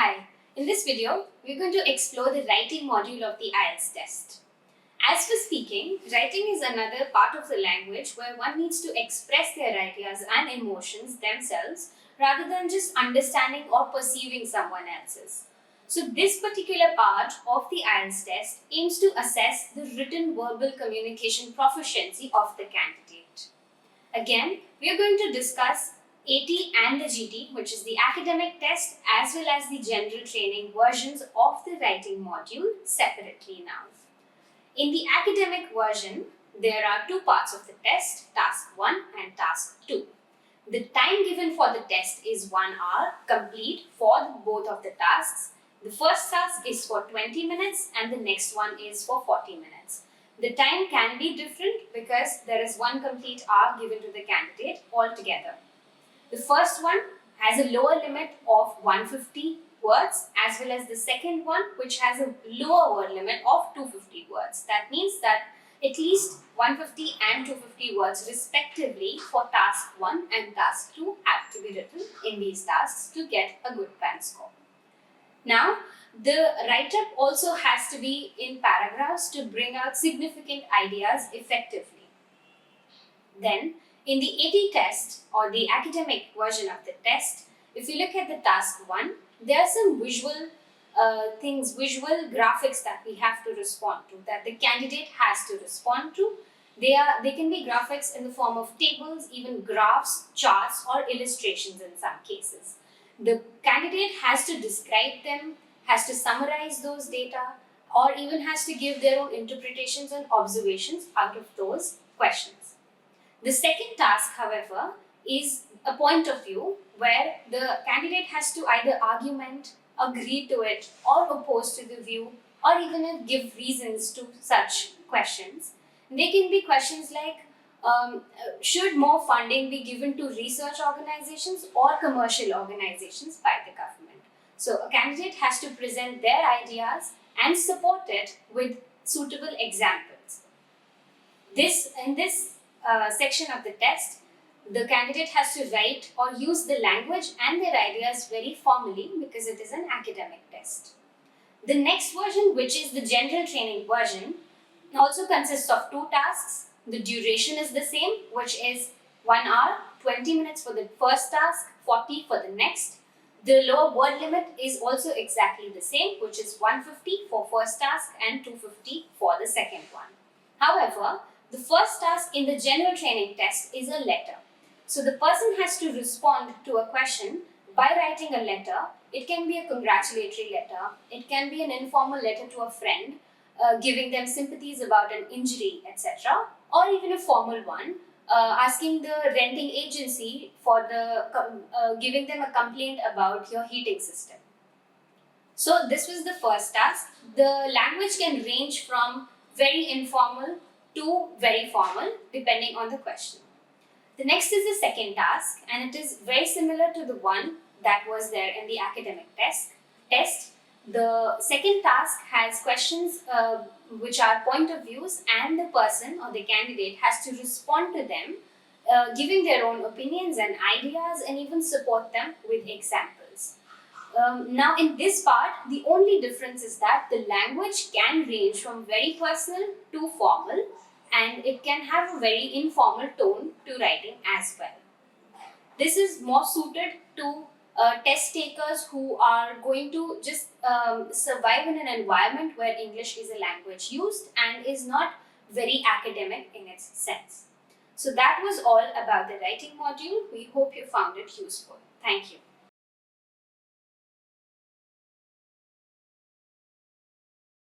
Hi, in this video, we're going to explore the writing module of the IELTS test. As for speaking, writing is another part of the language where one needs to express their ideas and emotions themselves rather than just understanding or perceiving someone else's. So this particular part of the IELTS test aims to assess the written verbal communication proficiency of the candidate. Again, we are going to discuss AT and the GT, which is the academic test, as well as the general training versions of the writing module separately now. In the academic version, there are two parts of the test, task 1 and task 2. The time given for the test is 1 hour, complete for both of the tasks. The first task is for 20 minutes and the next one is for 40 minutes. The time can be different because there is one complete hour given to the candidate altogether. The first one has a lower limit of 150 words as well as the second one which has a lower word limit of 250 words. That means that at least 150 and 250 words respectively for task 1 and task 2 have to be written in these tasks to get a good band score. Now, the write-up also has to be in paragraphs to bring out significant ideas effectively. Then, in the AT test or the academic version of the test, if you look at the task 1, there are some visual visual graphics that we have to respond to, that the candidate has to respond to. They can be graphics in the form of tables, even graphs, charts, or illustrations in some cases. The candidate has to describe them, has to summarize those data, or even has to give their own interpretations and observations out of those questions. The second task, however, is a point of view where the candidate has to either argument, agree to it, or oppose to the view, or even give reasons to such questions. They can be questions like, should more funding be given to research organizations or commercial organizations by the government? So a candidate has to present their ideas and support it with suitable examples. In this section of the test, the candidate has to write or use the language and their ideas very formally because it is an academic test. The next version, which is the general training version, also consists of two tasks. The duration is the same, which is 1 hour, 20 minutes for the first task, 40 for the next. The lower word limit is also exactly the same, which is 150 for first task and 250 for the second one. However, the first task in the general training test is a letter. So the person has to respond to a question by writing a letter. It can be a congratulatory letter. It can be an informal letter to a friend, giving them sympathies about an injury, etc. Or even a formal one, asking the renting agency for giving them a complaint about your heating system. So this was the first task. The language can range from very informal to very formal depending on the question. The next is the second task, and it is very similar to the one that was there in the academic test. The second task has questions which are point of views, and the person or the candidate has to respond to them, giving their own opinions and ideas and even support them with examples. Now in this part, the only difference is that the language can range from very personal to formal, and it can have a very informal tone to writing as well. This is more suited to test takers who are going to just survive in an environment where English is a language used and is not very academic in its sense. So that was all about the writing module. We hope you found it useful. Thank you.